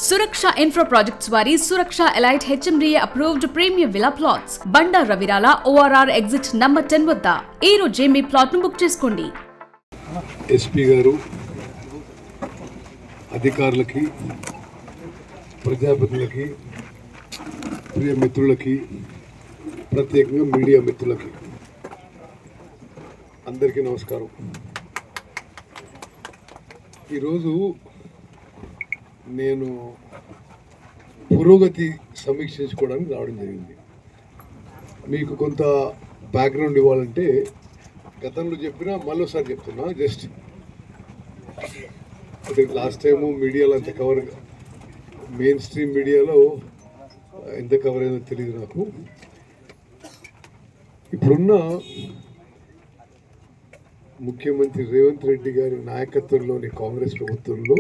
Suraksha Infra Projects వారి Suraksha Elite HMDA approved premium villa plots. బండా రవిరాల ORR exit number 10 వద్ద ఈ రోజే మీ plot ను బుక్ చేసుకోండి. ఎస్పీ గారు అధికారులకి ప్రజాప్రతినిధులకి ప్రియ మిత్రులకి ప్రత్యేకంగా మీడియా మిత్రులకి అందరికీ నమస్కారం. ఈరోజు నేను పురోగతి సమీక్షించుకోవడానికి రావడం జరిగింది. మీకు కొంత బ్యాక్గ్రౌండ్ ఇవ్వాలంటే గతంలో చెప్పినా మళ్ళీసారి చెప్తున్నా. జస్ట్ అదే లాస్ట్ టైము మీడియాలో అంత కవర్, మెయిన్ స్ట్రీమ్ మీడియాలో ఎంత కవర్ అయిందో తెలియదు నాకు. ఇప్పుడున్న ముఖ్యమంత్రి రేవంత్ రెడ్డి గారి నాయకత్వంలోని కాంగ్రెస్ ప్రభుత్వంలో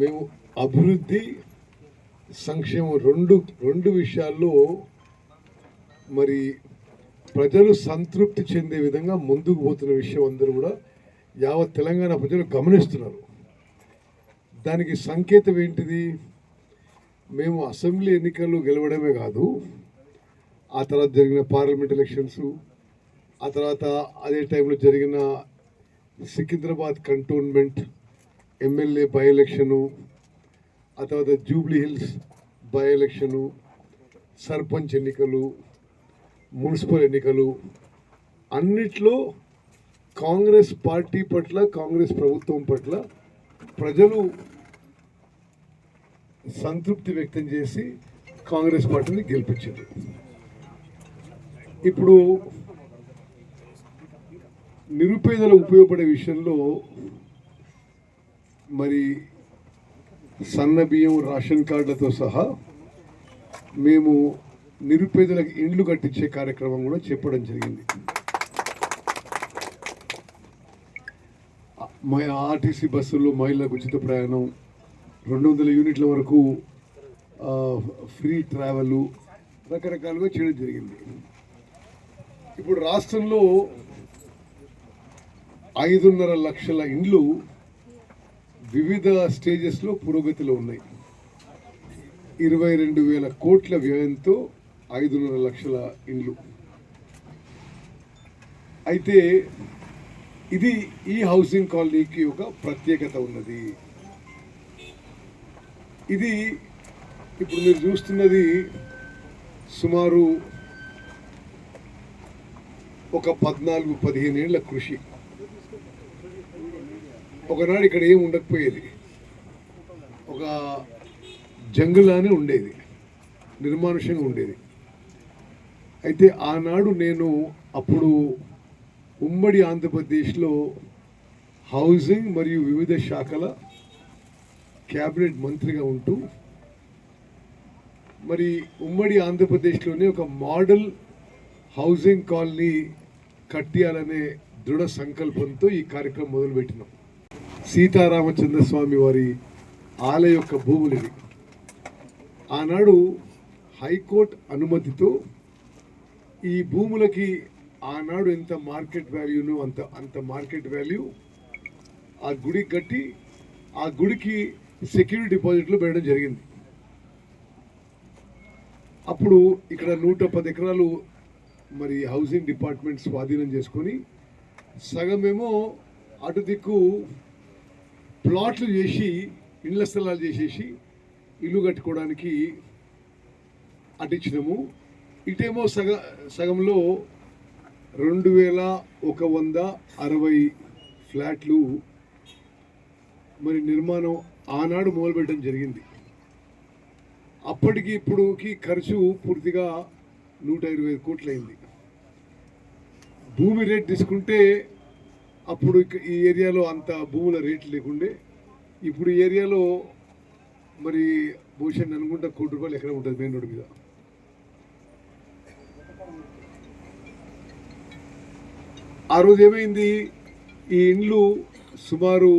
మేము అభివృద్ధి సంక్షేమం రెండు విషయాల్లో మరి ప్రజలు సంతృప్తి చెందే విధంగా ముందుకు పోతున్న విషయం అందరూ కూడా యావత్ తెలంగాణ ప్రజలు గమనిస్తున్నారు. దానికి సంకేతం ఏంటిది? మేము అసెంబ్లీ ఎన్నికల్లో గెలవడమే కాదు, ఆ తర్వాత జరిగిన పార్లమెంట్ ఎలక్షన్స్, ఆ తర్వాత అదే టైంలో జరిగిన Secunderabad cantonment MLA by election, ఆ తర్వాత Jubilee hills by election, sarpanch ఎన్నికలు, మున్సిపల్ ఎన్నికలు, అన్నిట్లో కాంగ్రెస్ పార్టీ పట్ల, కాంగ్రెస్ ప్రభుత్వం పట్ల ప్రజలు సంతృప్తి వ్యక్తం చేసి కాంగ్రెస్ పార్టీని గెలిపించారు. ఇప్పుడు నిరుపేదలకు ఉపయోగపడే విషయంలో మరి సన్న బియ్యం, రేషన్ కార్డులతో సహా మేము నిరుపేదలకు ఇండ్లు కట్టించే కార్యక్రమం కూడా చెప్పడం జరిగింది. ఆర్టీసీ బస్సుల్లో మహిళలకు ఉచిత ప్రయాణం, 200 యూనిట్ల వరకు ఫ్రీ ట్రావెల్, రకరకాలుగా చేయడం జరిగింది. ఇప్పుడు రాష్ట్రంలో 5.5 లక్షల ఇండ్లు వివిధ స్టేజెస్లో పురోగతిలో ఉన్నాయి. 22,000 కోట్ల వ్యయంతో 5.5 లక్షల ఇండ్లు. అయితే ఇది ఈ హౌసింగ్ కాలనీకి ఒక ప్రత్యేకత ఉన్నది. ఇది ఇప్పుడు మీరు చూస్తున్నది సుమారు ఒక 14-15 ఏళ్ల కృషి. ఒకనాడు ఇక్కడ ఏం ఉండకపోయేది, ఒక జంగులానే ఉండేది, నిర్మానుష్యంగా ఉండేది. అయితే ఆనాడు నేను అప్పుడు ఉమ్మడి ఆంధ్రప్రదేశ్లో హౌసింగ్ మరియు వివిధ శాఖల క్యాబినెట్ మంత్రిగా ఉంటూ మరి ఉమ్మడి ఆంధ్రప్రదేశ్లోనే ఒక మోడల్ హౌసింగ్ కాలనీ కట్టియాలనే దృఢ సంకల్పంతో ఈ కార్యక్రమం మొదలుపెట్టినాం. సీతారామచంద్రస్వామి వారి ఆలయ యొక్క భూములు ఇవి. ఆనాడు హైకోర్టు అనుమతితో ఈ భూములకి ఆనాడు ఎంత మార్కెట్ వాల్యూనో అంత మార్కెట్ వాల్యూ ఆ గుడికి కట్టి ఆ గుడికి సెక్యూరిటీ డిపాజిట్లు పెట్టడం జరిగింది. అప్పుడు ఇక్కడ 110 ఎకరాలు మరి హౌసింగ్ డిపార్ట్మెంట్ స్వాధీనం చేసుకొని సగమేమో అటు దిక్కు ప్లాట్లు చేసి, ఇండ్ల స్థలాలు చేసేసి ఇల్లు కట్టుకోవడానికి అటిచ్చినాము. ఇటేమో సగంలో 2,160 ఫ్లాట్లు మరి నిర్మాణం ఆనాడు మొదలుపెట్టడం జరిగింది. అప్పటికి ఇప్పుడుకి ఖర్చు పూర్తిగా 125 కోట్లు అయింది. భూమి రేట్ తీసుకుంటే అప్పుడు ఈ ఏరియాలో అంత భూముల రేట్లు లేకుండే. ఇప్పుడు ఈ ఏరియాలో మరి భూషణ్ అనుకుంటా ₹1 కోటి ఎక్కడ ఉంటుంది మెయిన్ రోడ్డు మీద. ఆ రోజు ఏమైంది, ఈ ఇండ్లు సుమారు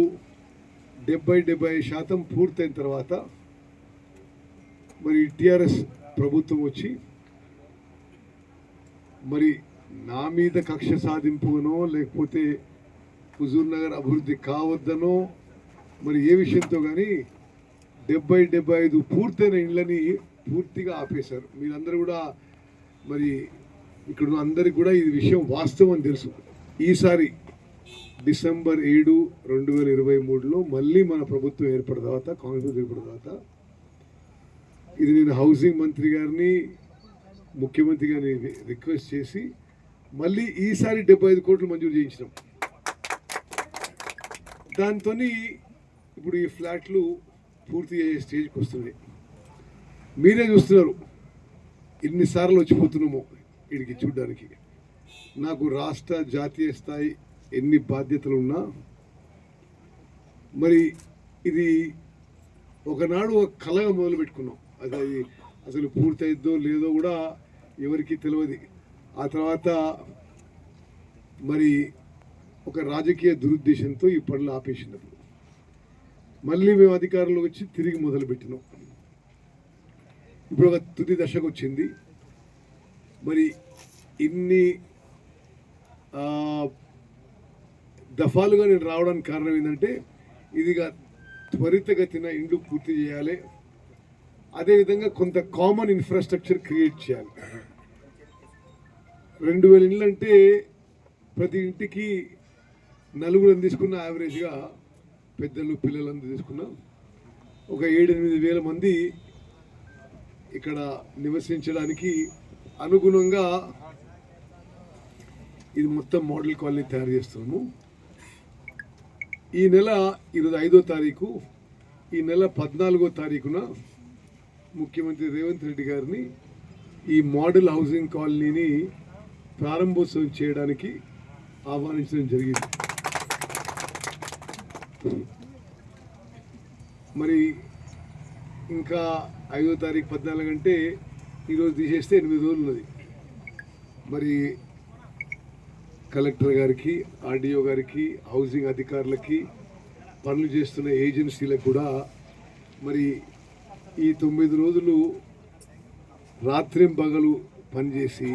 70-75% పూర్తయిన తర్వాత మరి టిఆర్ఎస్ ప్రభుత్వం వచ్చి మరి నా మీద కక్ష సాధింపునో లేకపోతే హుజూర్ నగర్ అభివృద్ధి కావద్దనో మరి ఏ విషయంతో కానీ 75 పూర్తయిన ఇళ్ళని పూర్తిగా ఆపేశారు. మీరందరూ కూడా మరి ఇక్కడ ఉన్న అందరికి కూడా ఈ విషయం వాస్తవం అని తెలుసు. ఈసారి డిసెంబర్ 7, 2023లో మళ్ళీ మన ప్రభుత్వం ఏర్పడిన తర్వాత, కాంగ్రెస్ ఏర్పడిన తర్వాత, ఇది నేను హౌసింగ్ మంత్రి గారిని, ముఖ్యమంత్రి గారిని రిక్వెస్ట్ చేసి మళ్ళీ ఈసారి 75 కోట్లు మంజూరు చేయించినాం. దాంతో ఇప్పుడు ఈ ఫ్లాట్లు పూర్తి అయ్యే స్టేజ్కి వస్తున్నాయి. మీరే చూస్తున్నారు ఎన్నిసార్లు వచ్చిపోతున్నామో వీడికి చూడడానికి. నాకు రాష్ట్ర జాతీయ స్థాయి ఎన్ని బాధ్యతలు ఉన్నా మరి ఇది ఒకనాడు ఒక కళగా మొదలు పెట్టుకున్నాం. అది అసలు పూర్తయిద్దో లేదో కూడా ఎవరికి తెలియదు. ఆ తర్వాత మరి ఒక రాజకీయ దురుద్దేశంతో ఈ పనులు ఆపేసినప్పుడు మళ్ళీ మేము అధికారంలో వచ్చి తిరిగి మొదలుపెట్టినాం. ఇప్పుడు ఒక తుది దశకు వచ్చింది. మరి ఇన్ని దఫాలుగా నేను రావడానికి కారణం ఏంటంటే ఇదిగా త్వరితగతిన ఇండ్లు పూర్తి చేయాలి, అదేవిధంగా కొంత కామన్ ఇన్ఫ్రాస్ట్రక్చర్ క్రియేట్ చేయాలి. 2000 ఇండ్లు అంటే ప్రతి ఇంటికి 4 తీసుకున్న యావరేజ్గా పెద్దలు పిల్లలందరూ తీసుకున్నాం ఒక 7-8 వేల మంది ఇక్కడ నివసించడానికి అనుగుణంగా ఇది మొత్తం మోడల్ కాలనీ తయారు చేస్తున్నాము. ఈ నెల 25వ తారీఖు, ఈ నెల 14వ తారీఖున ముఖ్యమంత్రి రేవంత్ రెడ్డి గారిని ఈ మోడల్ హౌసింగ్ కాలనీని ప్రారంభోత్సవం చేయడానికి ఆహ్వానించడం జరిగింది. మరి ఇంకా 5వ తారీఖు 14 అంటే ఈరోజు తీసేస్తే 8 రోజులు ఉన్నది. మరి కలెక్టర్ గారికి, ఆర్డీఓ గారికి, హౌసింగ్ అధికారులకి, పనులు చేస్తున్న ఏజెన్సీలకు కూడా మరి ఈ 9 రోజులు రాత్రింబగలు పనిచేసి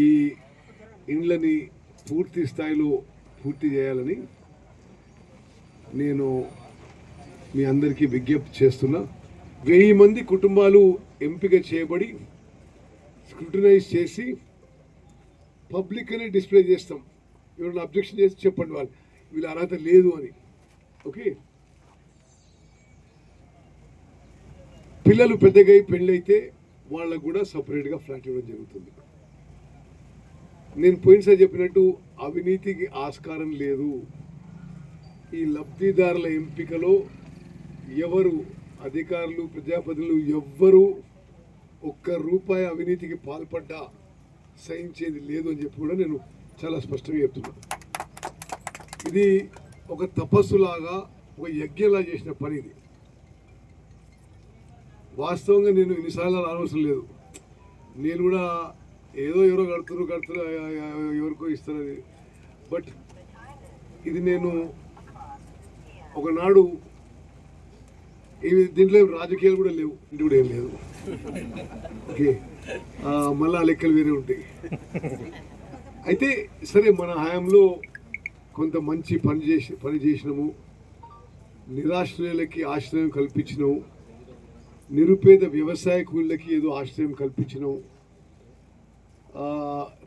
ఈ ఇండ్లని పూర్తి స్థాయిలో పూర్తి చేయాలని నేను మీ అందరికీ విజ్ఞప్తి చేస్తున్నా. 1000 మంది కుటుంబాలు ఎంపిక చేయబడి స్క్రూటినైజ్ చేసి పబ్లిక్ అనే డిస్ప్లే చేస్తాం. ఎవరైనా అబ్జెక్షన్ చేసి చెప్పండి వాళ్ళు వీళ్ళ అర్హత లేదు అని. ఓకే, పిల్లలు పెద్దగా పెళ్ళైతే వాళ్ళకు కూడా సపరేట్గా ఫ్లాట్ ఇవ్వడం జరుగుతుంది. నేను పోయినసారి చెప్పినట్టు అవినీతికి ఆస్కారం లేదు. ఈ లబ్ధిదారుల ఎంపికలో ఎవరు అధికారులు, ప్రజాప్రతినిధులు ఎవ్వరూ ₹1 అవినీతికి పాల్పడ్డా సహించేది లేదు అని చెప్పి కూడా నేను చాలా స్పష్టంగా చెప్తున్నాను. ఇది ఒక తపస్సులాగా, ఒక యజ్ఞంలా చేసిన పని ఇది. వాస్తవంగా నేను ఇన్నిసార్లు అనవసరం లేదు. నేను కూడా ఏదో ఎవరో కడుతున్నారు ఎవరికో ఇస్తున్నది. బట్ ఇది నేను ఒకనాడు దీంట్లో రాజకీయాలు కూడా లేవు, ఇంటి కూడా ఏం లేదు. ఓకే, మళ్ళీ ఆ లెక్కలు వేరే ఉంటాయి. అయితే సరే, మన హయాంలో కొంత మంచి పని చేసినాము. నిరాశ్రయులకి ఆశ్రయం కల్పించినాము. నిరుపేద వ్యవసాయ కూలీలకి ఏదో ఆశ్రయం కల్పించినాము.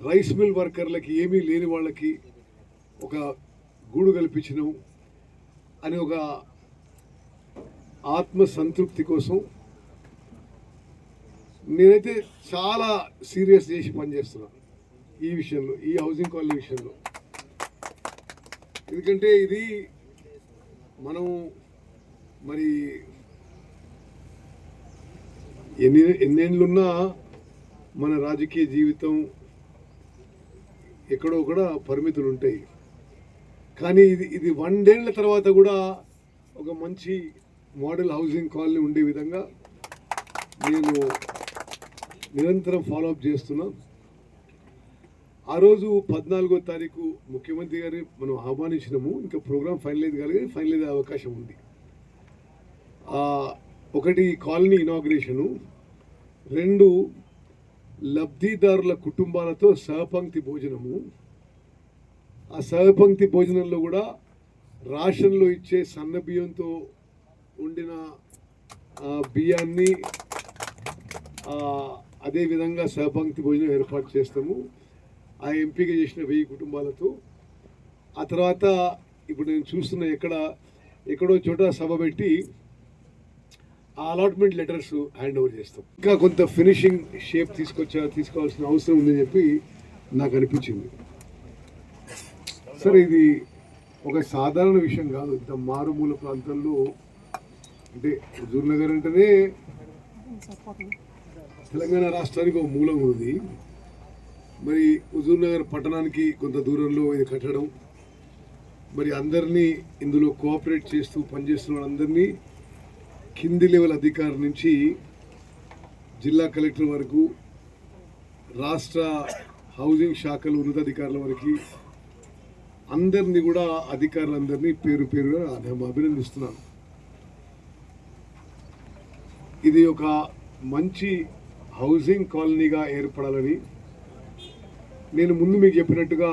రైస్ మిల్ వర్కర్లకి, ఏమీ లేని వాళ్ళకి ఒక గూడు కల్పించినాము అని ఒక ఆత్మ సంతృప్తి కోసం నేనైతే చాలా సీరియస్ చేసి పనిచేస్తున్నాను ఈ విషయంలో, ఈ హౌసింగ్ కాలనీ విషయంలో. ఎందుకంటే ఇది మనం మరి ఎన్నేళ్ళున్నా మన రాజకీయ జీవితం ఎక్కడో కూడా పరిమితులు ఉంటాయి. కానీ ఇది 100 ఏళ్ల తర్వాత కూడా ఒక మంచి మోడల్ హౌసింగ్ కాలనీ ఉండే విధంగా నేను నిరంతరం ఫాలోఅప్ చేస్తున్నా. ఆ రోజు 14వ తారీఖు ముఖ్యమంత్రి గారి మనం ఆహ్వానించినాము. ఇంకా ప్రోగ్రామ్ ఫైనలైజ్ కాలేదు, ఫైనలైజ్ అయ్యే అవకాశం ఉంది. ఒకటి కాలనీ ఇనాగ్రేషను, 2 లబ్ధిదారుల కుటుంబాలతో సహపంక్తి భోజనము. ఆ సహపంక్తి భోజనంలో కూడా రేషన్లో ఇచ్చే సన్న బియ్యంతో వండిన బియ్యాన్ని అదేవిధంగా సహపంక్తి భోజనం ఏర్పాటు చేస్తాము ఆ ఎంపిక చేసిన 1000 కుటుంబాలతో. ఆ తర్వాత ఇప్పుడు నేను చూస్తున్న ఎక్కడో చోట సభ పెట్టి ఆ అలాట్మెంట్ లెటర్స్ హ్యాండ్ ఓవర్ చేస్తాం. ఇంకా కొంత ఫినిషింగ్ షేప్ తీసుకోవాల్సిన అవసరం ఉందని చెప్పి నాకు అనిపించింది. సరే, ఇది ఒక సాధారణ విషయం కాదు. ఇంత మారుమూల ప్రాంతంలో అంటే హుజూర్ నగర్ అంటేనే తెలంగాణ రాష్ట్రానికి ఒక మూలం ఉంది. మరి హుజూర్ నగర్ పట్టణానికి కొంత దూరంలో ఇది కట్టడం, మరి అందరినీ ఇందులో కోఆపరేట్ చేస్తూ పనిచేస్తున్న వాళ్ళందరినీ కింది లెవెల్ అధికారి నుంచి జిల్లా కలెక్టర్ వరకు, రాష్ట్ర హౌసింగ్ శాఖలు ఉన్నతాధికారుల వరకు అందరినీ కూడా అధికారులందరినీ పేరు పేరుగా అభినందిస్తున్నాను. ఇది ఒక మంచి హౌసింగ్ కాలనీగా ఏర్పడాలని నేను ముందు మీకు చెప్పినట్టుగా